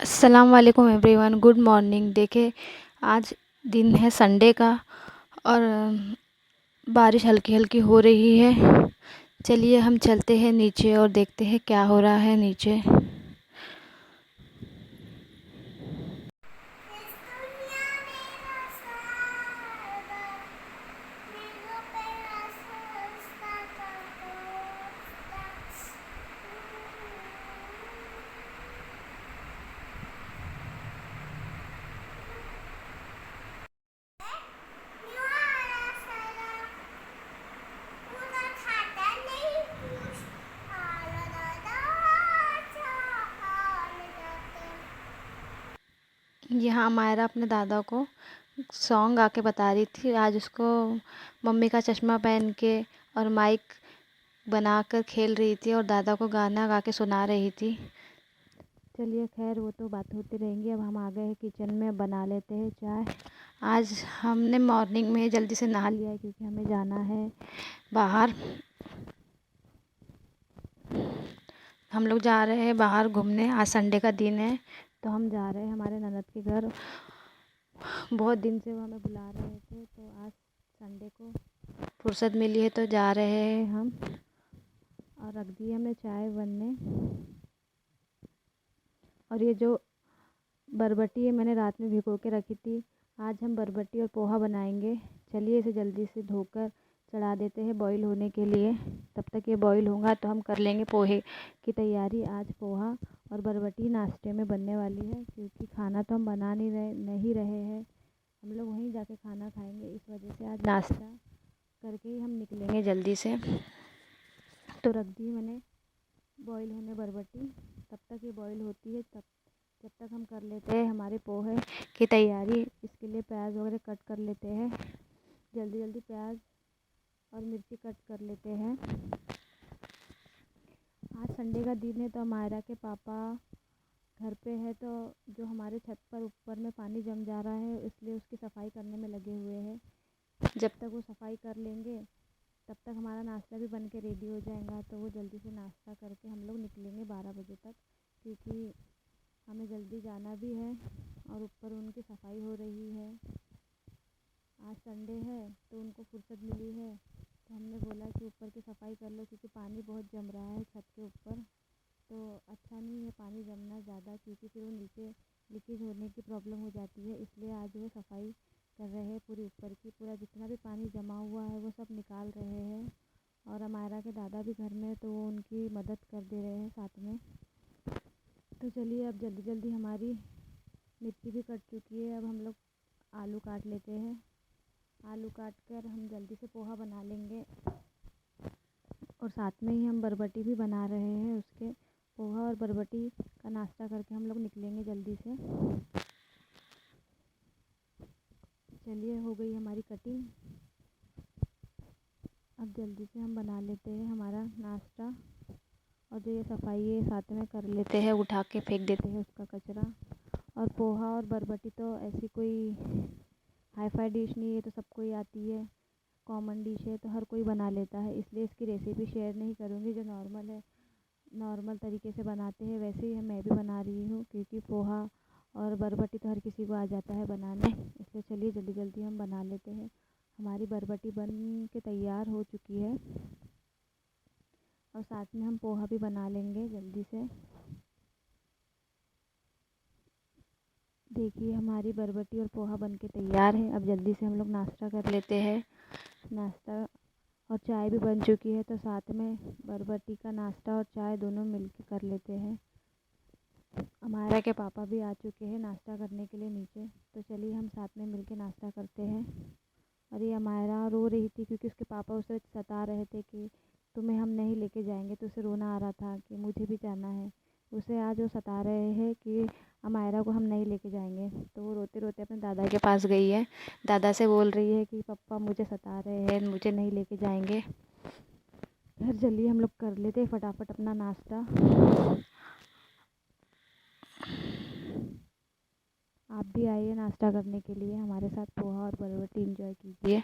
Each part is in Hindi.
अस्सलाम वालेकुम एवरीवन, गुड मॉर्निंग। देखे आज दिन है संडे का और बारिश हल्की हल्की हो रही है। चलिए हम चलते हैं नीचे और देखते हैं क्या हो रहा है नीचे। यहाँ मायरा अपने दादा को सॉन्ग गा के बता रही थी। आज उसको मम्मी का चश्मा पहन के और माइक बनाकर खेल रही थी और दादा को गाना गा के सुना रही थी। चलिए खैर वो तो बात होती रहेंगी। अब हम आ गए हैं किचन में, बना लेते हैं चाय। आज हमने मॉर्निंग में जल्दी से नहा लिया है क्योंकि हमें जाना है बाहर। हम लोग जा रहे हैं बाहर घूमने। आज संडे का दिन है तो हम जा रहे हैं हमारे ननद के घर। बहुत दिन से वो हमें बुला रहे थे तो आज संडे को फुर्सत मिली है तो जा रहे हैं हम। और रख दी हमने चाय बनने। और ये जो बरबटी है मैंने रात में भिगो के रखी थी। आज हम बरबटी और पोहा बनाएंगे। चलिए इसे जल्दी से धोकर चढ़ा देते हैं बॉईल होने के लिए। तब तक ये बॉईल होगा तो हम कर लेंगे पोहे की तैयारी। आज पोहा और बरबटी नाश्ते में बनने वाली है क्योंकि खाना तो हम बना नहीं रहे हैं। हम लोग वहीं जाके खाना खाएंगे, इस वजह से आज नाश्ता करके ही हम निकलेंगे जल्दी से। तो रख दी मैंने बॉईल होने बरबटी। तब तक ये बॉईल होती है जब तक हम कर लेते हैं हमारे पोहे की तैयारी। इसके लिए प्याज वगैरह कट कर लेते हैं। जल्दी जल्दी प्याज और मिर्ची कट कर लेते हैं। आज संडे का दिन है तो मायरा के पापा घर पे है तो जो हमारे छत पर ऊपर में पानी जम जा रहा है इसलिए उसकी सफाई करने में लगे हुए हैं। जब तक वो सफाई कर लेंगे तब तक हमारा नाश्ता भी बन के रेडी हो जाएगा। तो वो जल्दी से नाश्ता करके हम लोग निकलेंगे 12 बजे तक क्योंकि हमें जल्दी जाना भी है और ऊपर उनकी सफाई हो रही है। आज संडे है तो उनको फुर्सत मिली है तो हमने बोला कि ऊपर की सफाई कर लो क्योंकि पानी बहुत जम रहा है छत के ऊपर। तो अच्छा नहीं है पानी जमना ज़्यादा क्योंकि फिर वो नीचे लीकेज होने की प्रॉब्लम हो जाती है। इसलिए आज वो सफाई कर रहे हैं पूरी ऊपर की। पूरा जितना भी पानी जमा हुआ है वो सब निकाल रहे हैं। और हमारा के दादा भी घर में तो वो उनकी मदद कर दे रहे हैं साथ में। तो चलिए अब जल्दी जल्दी हमारी मिर्ची भी कट चुकी है। अब हम लोग आलू काट लेते हैं। आलू काट कर हम जल्दी से पोहा बना लेंगे और साथ में ही हम बरबटी भी बना रहे हैं। उसके पोहा और बरबटी का नाश्ता करके हम लोग निकलेंगे जल्दी से। चलिए हो गई हमारी कटिंग। अब जल्दी से हम बना लेते हैं हमारा नाश्ता। और जो ये सफाई है साथ में कर लेते हैं, उठा के फेंक देते हैं उसका कचरा। और पोहा और बरबटी तो ऐसी कोई हाई फाई डिश नहीं है, तो सबको ही आती है, कॉमन डिश है तो हर कोई बना लेता है। इसलिए इसकी रेसिपी शेयर नहीं करूँगी। जो नॉर्मल है, नॉर्मल तरीके से बनाते हैं वैसे ही मैं भी बना रही हूँ क्योंकि पोहा और बरबटी तो हर किसी को आ जाता है बनाने। इसलिए चलिए जल्दी जल्दी हम बना लेते हैं। हमारी बरबटी बन के तैयार हो चुकी है और साथ में हम पोहा भी बना लेंगे जल्दी से। देखिए हमारी बरबटी और पोहा बन के तैयार है। अब जल्दी से हम लोग नाश्ता कर लेते हैं। नाश्ता और चाय भी बन चुकी है तो साथ में बरबटी का नाश्ता और चाय दोनों मिलके कर लेते हैं। हमारा के पापा भी आ चुके हैं नाश्ता करने के लिए नीचे। तो चलिए हम साथ में मिलके नाश्ता करते हैं। और ये हमारा रो रही थी क्योंकि उसके पापा उसे सता रहे थे कि तुम्हें हम नहीं लेके जाएंगे। तो उसे रोना आ रहा था कि मुझे भी जाना है। उसे आज वो सता रहे हैं कि अमायरा को हम नहीं लेके जाएंगे। तो वो रोते रोते अपने दादा के पास गई है। दादा से बोल रही है कि पापा मुझे सता रहे हैं, मुझे नहीं लेके जाएंगे। फिर चलिए हम लोग कर लेते हैं फटाफट अपना नाश्ता। आप भी आइए नाश्ता करने के लिए हमारे साथ। पोहा और बरबटी एंजॉय कीजिए।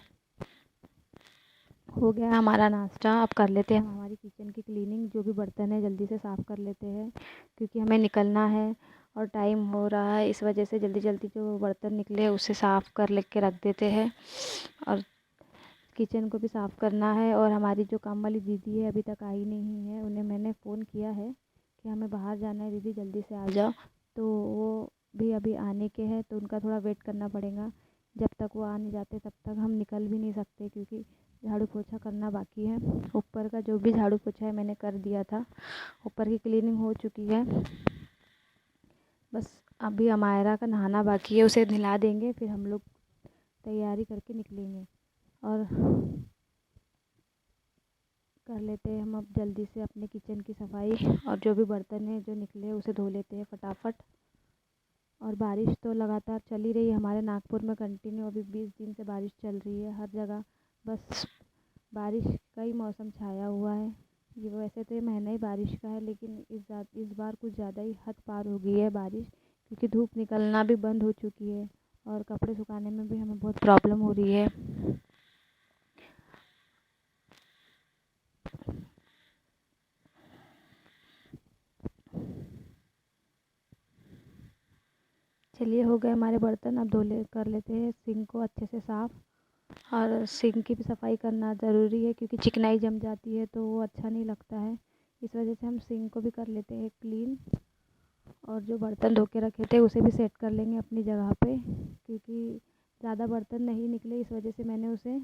हो गया हमारा नाश्ता। अब कर लेते हैं हमारी किचन की क्लीनिंग। जो भी बर्तन है जल्दी से साफ़ कर लेते हैं क्योंकि हमें निकलना है और टाइम हो रहा है, इस वजह से जल्दी जल्दी जो बर्तन निकले उसे साफ़ कर लेके रख देते हैं। और किचन को भी साफ़ करना है। और हमारी जो काम वाली दीदी है अभी तक आई नहीं है, उन्हें मैंने फ़ोन किया है कि हमें बाहर जाना है दीदी, जल्दी से आ जाओ। तो वो भी अभी आने के हैं, तो उनका थोड़ा वेट करना पड़ेगा। जब तक वो आ नहीं जाते तब तक हम निकल भी नहीं सकते, क्योंकि झाड़ू पोछा करना बाकी है। ऊपर का जो भी झाड़ू पोछा है मैंने कर दिया था, ऊपर की क्लीनिंग हो चुकी है। बस अभी अमायरा का नहाना बाकी है, उसे नहला देंगे फिर हम लोग तैयारी करके निकलेंगे। और कर लेते हैं हम अब जल्दी से अपने किचन की सफाई, और जो भी बर्तन है जो निकले उसे धो लेते हैं फटाफट। और बारिश तो लगातार चल ही रही है हमारे नागपुर में कंटिन्यू, अभी 20 दिन से बारिश चल रही है हर जगह। बस बारिश का ही मौसम छाया हुआ है। ये वैसे तो ये महीना ही बारिश का है, लेकिन इस बार कुछ ज़्यादा ही हद पार हो गई है बारिश, क्योंकि धूप निकलना भी बंद हो चुकी है और कपड़े सुखाने में भी हमें बहुत प्रॉब्लम हो रही है। चलिए, हो गए हमारे बर्तन, अब कर लेते हैं सिंक को अच्छे से साफ़। और सिंक की भी सफाई करना ज़रूरी है, क्योंकि चिकनाई जम जाती है तो वो अच्छा नहीं लगता है। इस वजह से हम सिंक को भी कर लेते हैं क्लीन। और जो बर्तन धो के रखे थे उसे भी सेट कर लेंगे अपनी जगह पे, क्योंकि ज़्यादा बर्तन नहीं निकले, इस वजह से मैंने उसे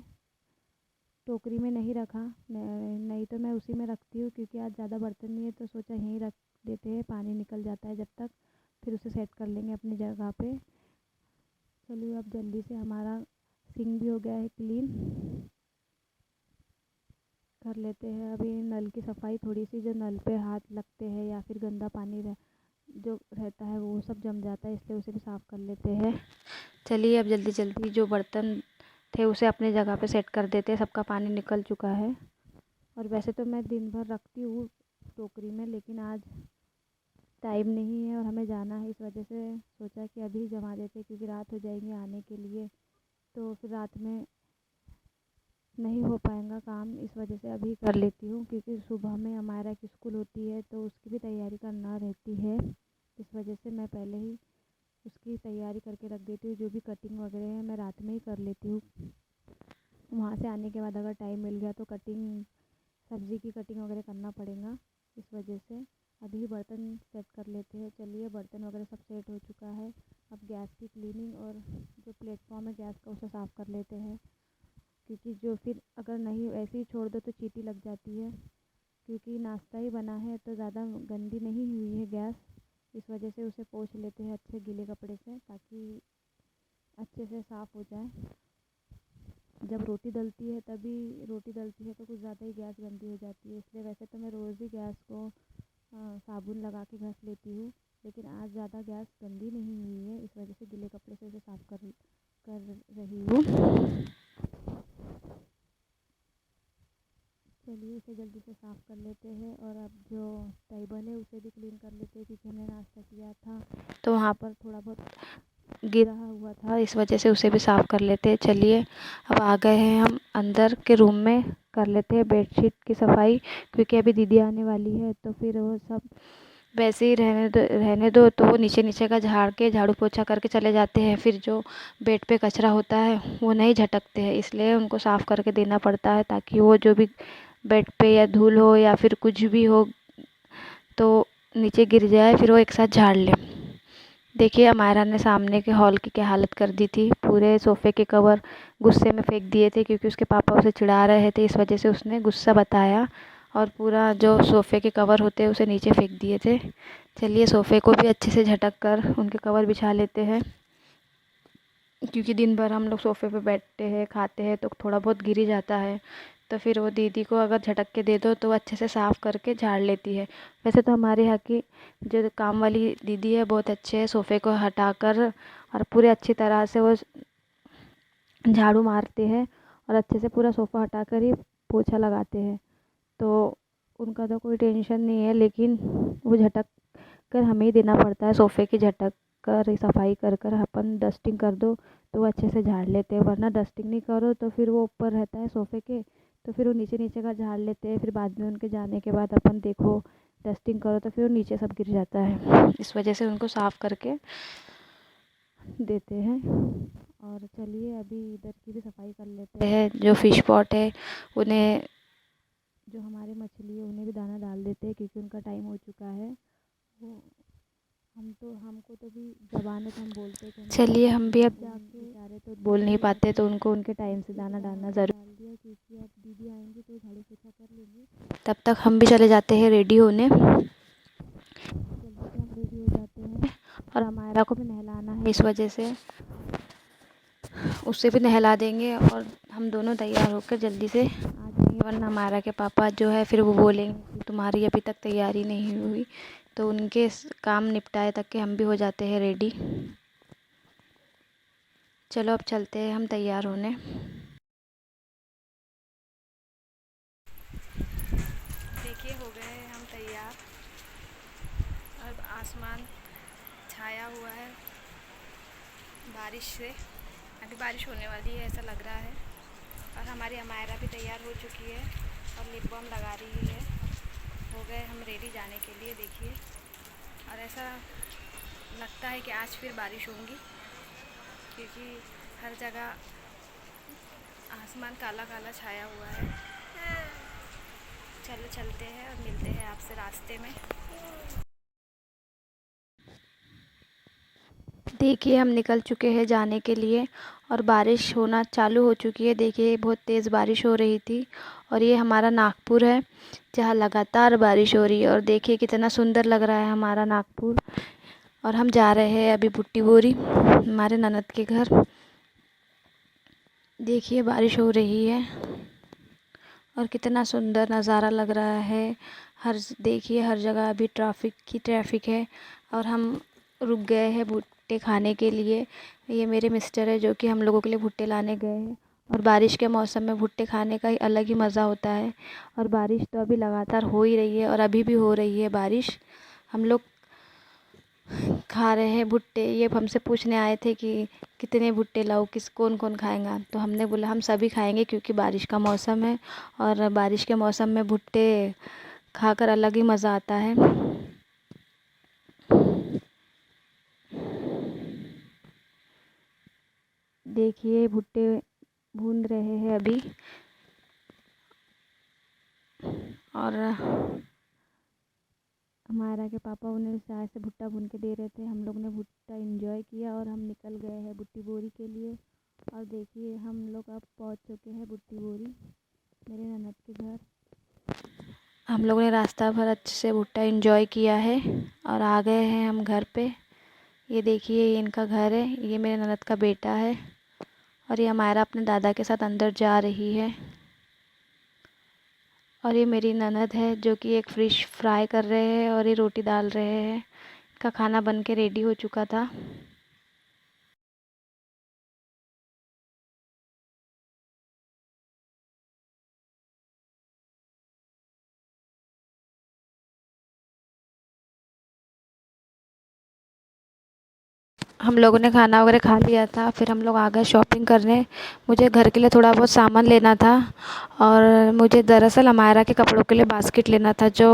टोकरी में नहीं रखा। नहीं तो मैं उसी में रखती हूँ, क्योंकि आज ज़्यादा बर्तन नहीं है तो सोचा यहीं रख देते हैं, पानी निकल जाता है जब तक, फिर उसे सेट कर लेंगे अपनी जगह पे। चलिए, अब जल्दी से हमारा सिंक भी हो गया है क्लीन, कर लेते हैं अभी नल की सफाई। थोड़ी सी जो नल पे हाथ लगते हैं या फिर गंदा पानी जो रहता है वो सब जम जाता है, इसलिए उसे भी साफ़ कर लेते हैं। चलिए, अब जल्दी जल्दी जो बर्तन थे उसे अपनी जगह पे सेट कर देते हैं, सबका पानी निकल चुका है। और वैसे तो मैं दिन भर रखती हूँ टोकरी में, लेकिन आज टाइम नहीं है और हमें जाना है, इस वजह से सोचा कि अभी जमा देते, क्योंकि रात हो जाएगी आने के लिए, तो फिर रात में नहीं हो पाएगा काम। इस वजह से अभी कर लेती हूँ, क्योंकि सुबह में हमारा की स्कूल होती है तो उसकी भी तैयारी करना रहती है। इस वजह से मैं पहले ही उसकी तैयारी करके रख देती हूँ। जो भी कटिंग वगैरह है मैं रात में ही कर लेती हूँ। वहाँ से आने के बाद अगर टाइम मिल गया तो सब्ज़ी की कटिंग वगैरह करना पड़ेगा, इस वजह से अभी बर्तन सेट कर लेते हैं। चलिए, बर्तन वगैरह सब सेट हो चुका है। अब गैस की क्लीनिंग और जो प्लेटफॉर्म है गैस का उसे साफ़ कर लेते हैं, क्योंकि जो फिर अगर नहीं ऐसे ही छोड़ दो तो चींटी लग जाती है। क्योंकि नाश्ता ही बना है तो ज़्यादा गंदी नहीं हुई है गैस, इस वजह से उसे पोंछ लेते हैं अच्छे गीले कपड़े से, ताकि अच्छे से साफ़ हो जाए। जब रोटी डलती है तो कुछ ज़्यादा ही गैस गंदी हो जाती है, इसलिए वैसे तो मैं रोज़ ही गैस को साबुन लगा के घस लेती हूँ, लेकिन आज ज़्यादा गैस गंदी नहीं हुई है, इस वजह से गीले कपड़े से उसे साफ़ कर रही हूँ। चलिए, इसे जल्दी से साफ़ कर लेते हैं। और अब जो टेबल है उसे भी क्लीन कर लेते हैं, क्योंकि हमने नाश्ता किया था तो वहाँ पर थोड़ा बहुत गिरा हुआ था, इस वजह से उसे भी साफ़ कर लेते हैं। चलिए, अब आ गए हैं हम अंदर के रूम में, कर लेते हैं बेडशीट की सफाई, क्योंकि अभी दीदी आने वाली है तो फिर वो सब वैसे ही रहने दो तो वो नीचे नीचे का झाड़ू पोछा करके चले जाते हैं। फिर जो बेड पे कचरा होता है वो नहीं झटकते हैं, इसलिए उनको साफ़ करके देना पड़ता है, ताकि वो जो भी बेड पे या धूल हो या फिर कुछ भी हो तो नीचे गिर जाए, फिर वो एक साथ झाड़ ले। देखिए, अमायरा ने सामने के हॉल की क्या हालत कर दी थी। पूरे सोफ़े के कवर गुस्से में फेंक दिए थे, क्योंकि उसके पापा उसे चिढ़ा रहे थे, इस वजह से उसने गुस्सा बताया और पूरा जो सोफ़े के कवर होते हैं उसे नीचे फेंक दिए थे। चलिए, सोफ़े को भी अच्छे से झटक कर उनके कवर बिछा लेते हैं, क्योंकि दिन भर हम लोग सोफ़े पे बैठते हैं खाते हैं तो थोड़ा बहुत गिर ही जाता है। तो फिर वो दीदी को अगर झटक के दे दो तो अच्छे से साफ़ करके झाड़ लेती है। वैसे तो हमारे यहाँ की जो काम वाली दीदी है बहुत अच्छे है, सोफ़े को हटा कर और पूरे अच्छी तरह से वो झाड़ू मारते हैं और अच्छे से पूरा सोफ़ा हटा कर ही पोछा लगाते हैं। तो उनका तो कोई टेंशन नहीं है, लेकिन वो झटक कर हमें ही देना पड़ता है। सोफ़े की झटक कर सफाई कर कर अपन डस्टिंग कर दो तो वो अच्छे से झाड़ लेते हैं, वरना डस्टिंग नहीं करो तो फिर वो ऊपर रहता है सोफ़े के, तो फिर वो नीचे नीचे का झाड़ लेते हैं। फिर बाद में उनके जाने के बाद अपन देखो डस्टिंग करो तो फिर वो नीचे सब गिर जाता है, इस वजह से उनको साफ़ करके देते हैं। और चलिए अभी इधर की भी सफाई कर लेते हैं। जो फ़िश पॉट है उन्हें, जो हमारे मछली है उन्हें भी दाना डाल देते हैं, क्योंकि उनका टाइम हो चुका है। वो हमको तो भी ज़बान है तो हम बोलते हैं कि चलिए हम भी अब जाके बेचारे तो बोल नहीं पाते, तो उनको उनके टाइम से दाना डालना ज़रूर डाल दिया, क्योंकि अब दीदी आएंगी तो झाड़ू पोछा कर लेंगी। तब तक हम भी चले जाते हैं रेडी होने। जल्दी से हम रेडी हो जाते हैं, और हमारा को भी नहलाना है, इस वजह से उससे भी नहला देंगे और हम दोनों तैयार होकर जल्दी से आ जाएंगे। वरना हमारा के पापा जो है फिर वो बोलेंगे कि तुम्हारी अभी तक तैयारी नहीं हुई। तो उनके काम निपटाए तक के हम भी हो जाते हैं रेडी। चलो अब चलते हैं हम तैयार होने। देखिए हो गए हैं हम तैयार। अब आसमान छाया हुआ है बारिश से, अभी बारिश होने वाली है ऐसा लग रहा है। और हमारी अमायरा भी तैयार हो चुकी है और लिप बाम लगा रही है। हो गए हम रेडी जाने के लिए। देखिए, और ऐसा लगता है कि आज फिर बारिश होगी, क्योंकि हर जगह आसमान काला काला छाया हुआ है। चलो चलते हैं और मिलते हैं आपसे रास्ते में। देखिए हम निकल चुके हैं जाने के लिए, और बारिश होना चालू हो चुकी है। देखिए बहुत तेज़ बारिश हो रही थी, और ये हमारा नागपुर है जहाँ लगातार बारिश हो रही है। और देखिए कितना सुंदर लग रहा है हमारा नागपुर। और हम जा रहे हैं अभी बुट्टी बोरी, हमारे ननद के घर। देखिए बारिश हो रही है और कितना सुंदर नज़ारा लग रहा है। देखिए हर जगह अभी ट्रैफिक है, और हम रुक गए हैं भुट्टे खाने के लिए। ये मेरे मिस्टर है जो कि हम लोगों के लिए भुट्टे लाने गए हैं। और बारिश के मौसम में भुट्टे खाने का ही अलग ही मज़ा होता है। और बारिश तो अभी लगातार हो ही रही है, और अभी भी हो रही है बारिश। हम लोग खा रहे हैं भुट्टे। ये हमसे पूछने आए थे कि कितने भुट्टे लाऊं, कौन कौन खाएगा। तो हमने बोला हम सभी खाएंगे, क्योंकि बारिश का मौसम है, और बारिश के मौसम में भुट्टे खाकर अलग ही मज़ा आता है। देखिए भुट्टे भून रहे हैं अभी, और हमारा के पापा उन्हें चाय से भुट्टा भून के दे रहे थे। हम लोग ने भुट्टा एंजॉय किया, और हम निकल गए हैं बुट्टी बोरी के लिए। और देखिए हम लोग अब पहुंच चुके हैं बुट्टी बोरी, मेरे ननद के घर। हम लोगों ने रास्ता भर अच्छे से भुट्टा एंजॉय किया है, और आ गए हैं हम घर पे। ये देखिए ये इनका घर है, ये मेरे ननद का बेटा है, और ये हमारा अपने दादा के साथ अंदर जा रही है। और ये मेरी ननद है जो कि एक फ़िश फ्राई कर रहे हैं, और ये रोटी डाल रहे हैं। इनका खाना बन के रेडी हो चुका था। हम लोगों ने खाना वगैरह खा लिया था, फिर हम लोग आ गए शॉपिंग करने। मुझे घर के लिए थोड़ा बहुत सामान लेना था, और मुझे दरअसल अमायरा के कपड़ों के लिए बास्केट लेना था। जो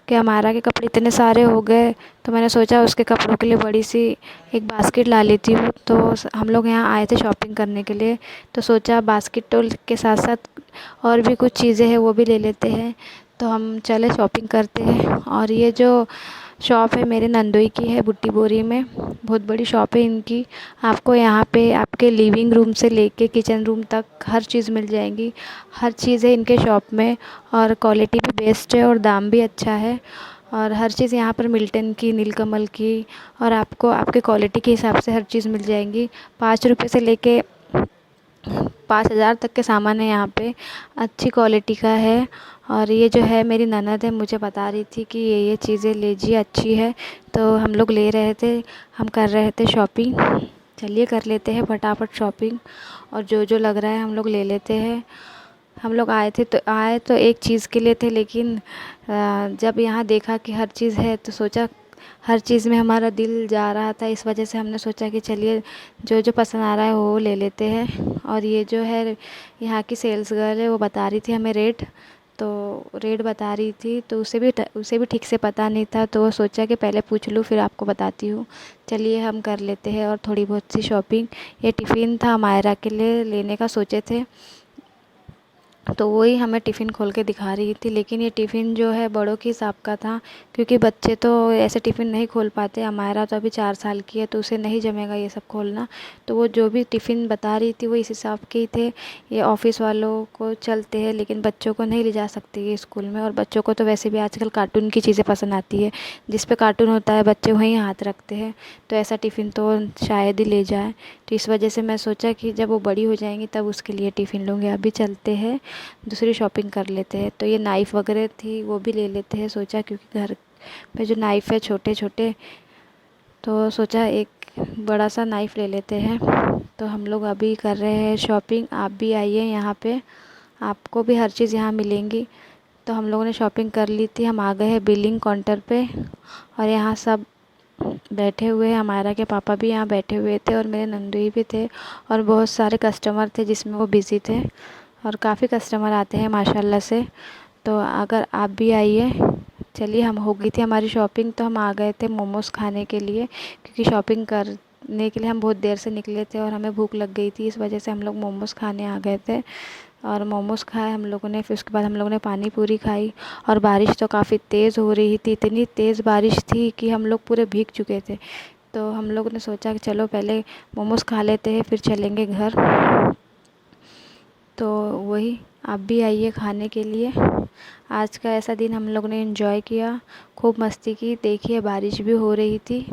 कि अमायरा के कपड़े इतने सारे हो गए, तो मैंने सोचा उसके कपड़ों के लिए बड़ी सी एक बास्केट ला लेती हूँ। तो हम लोग यहाँ आए थे शॉपिंग करने के लिए, तो सोचा बास्केट के साथ साथ और भी कुछ चीज़ें हैं वो भी ले लेते हैं। तो हम चले शॉपिंग करते हैं। और ये जो शॉप है मेरे नंदोई की है बुट्टी बोरी में, बहुत बड़ी शॉप है इनकी। आपको यहाँ पे आपके लिविंग रूम से लेके किचन रूम तक हर चीज़ मिल जाएगी। हर चीज़ है इनके शॉप में, और क्वालिटी भी बेस्ट है और दाम भी अच्छा है। और हर चीज़ यहाँ पर मिल्टन की, नीलकमल की, और आपको आपके क्वालिटी के हिसाब से हर चीज़ मिल जाएंगी। 5 रुपये से लेके 5,000 तक के सामान है यहाँ पे, अच्छी क्वालिटी का है। और ये जो है मेरी ननद है, मुझे बता रही थी कि ये चीज़ें लीजिए अच्छी है। तो हम लोग ले रहे थे, हम कर रहे थे शॉपिंग। चलिए कर लेते हैं फटाफट शॉपिंग, और जो जो लग रहा है हम लोग ले लेते हैं। हम लोग आए तो एक चीज़ के लिए थे, लेकिन जब यहाँ देखा कि हर चीज़ है तो सोचा हर चीज़ में हमारा दिल जा रहा था। इस वजह से हमने सोचा कि चलिए जो जो पसंद आ रहा है वो ले लेते हैं। और ये जो है यहाँ की सेल्स गर्ल है, वो बता रही थी हमें रेट। तो रेट बता रही थी, तो उसे भी ठीक से पता नहीं था, तो वो सोचा कि पहले पूछ लूँ फिर आपको बताती हूँ। चलिए हम कर लेते हैं और थोड़ी बहुत सी शॉपिंग। ये टिफ़िन था मायरा के लिए लेने का सोचे थे, तो वही हमें टिफ़िन खोल के दिखा रही थी। लेकिन ये टिफ़िन जो है बड़ों के हिसाब का था, क्योंकि बच्चे तो ऐसे टिफ़िन नहीं खोल पाते। हमारा तो अभी 4 साल की है, तो उसे नहीं जमेगा ये सब खोलना। तो वो जो भी टिफ़िन बता रही थी वो इस हिसाब के ही थे। ये ऑफ़िस वालों को चलते हैं, लेकिन बच्चों को नहीं ले जा सकती ये स्कूल में। और बच्चों को तो वैसे भी आजकल कार्टून की चीज़ें पसंद आती है, जिस पे कार्टून होता है बच्चे वहीं हाथ रखते हैं। तो ऐसा टिफ़िन तो शायद ही ले जाए। तो इस वजह से मैं सोचा कि जब वो बड़ी हो जाएंगी तब उसके लिए टिफ़िन लूँगी। अभी चलते हैं दूसरी शॉपिंग कर लेते हैं। तो ये नाइफ़ वगैरह थी वो भी ले लेते हैं, सोचा क्योंकि घर पे जो नाइफ़ है छोटे छोटे, तो सोचा एक बड़ा सा नाइफ़ ले लेते हैं। तो हम लोग अभी कर रहे हैं शॉपिंग। आप भी आइए यहाँ पे, आपको भी हर चीज़ यहाँ मिलेंगी। तो हम लोगों ने शॉपिंग कर ली थी, हम आ गए हैं बिलिंग काउंटर पे। और यहाँ सब बैठे हुए हैं, हमारा के पापा भी यहाँ बैठे हुए थे और मेरे नंदुई भी थे, और बहुत सारे कस्टमर थे जिसमें वो बिज़ी थे। और काफ़ी कस्टमर आते हैं माशाल्लाह से। तो अगर आप भी आइए। चलिए, हम हो गई थी हमारी शॉपिंग, तो हम आ गए थे मोमोज़ खाने के लिए, क्योंकि शॉपिंग करने के लिए हम बहुत देर से निकले थे और हमें भूख लग गई थी। इस वजह से हम लोग मोमोज़ खाने आ गए थे और मोमोज़ खाए हम लोगों ने। फिर उसके बाद हम लोगों ने पानी पूरी खाई। और बारिश तो काफ़ी तेज़ हो रही थी, इतनी तेज़ बारिश थी कि हम लोग पूरे भीग चुके थे। तो हम लोगों ने सोचा कि चलो पहले मोमोज़ खा लेते हैं फिर चलेंगे घर। तो वही, आप भी आइए खाने के लिए। आज का ऐसा दिन हम लोगों ने एंजॉय किया, खूब मस्ती की। देखिए बारिश भी हो रही थी।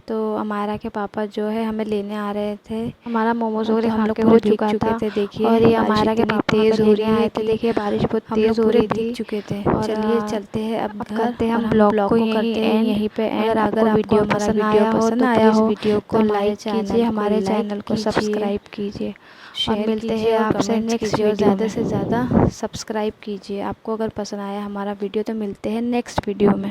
तो हमारा के पापा जो है हमें लेने आ रहे थे। हमारा मोमोज़ वगैरह हम लोग हो चुका था। थे। देखिए और ये बारिश हमारा के इतनी पापा तेज़ हमें हो लेने रही है आए थे। कि देखिए बारिश बहुत हम लोग तेज़ हो पूरे रही भीग थी। चुके थे। और चलिए चलते हैं अब घर करते हैं और हम हम ब्लॉग ब्लॉग को को यहीं पे एंड। अगर अगर आपको आपको हमारा पसंद वीडियो आया हो पसंद तो आया प्लीज़ हो वीडियो तो को हमारे लाइक कीजिए, हमारे चैनल को कीजिए, सब्सक्राइब कीजिए और शेयर मिलते कीजिए हैं और आपसे कमेंट्स नेक्स्ट कीजिए वीडियो। और ज़्यादा से ज़्यादा ज़्यादा सब्सक्राइब कीजिए। आपको अगर पसंद आया हमारा वीडियो तो मिलते हैं नेक्स्ट वीडियो में।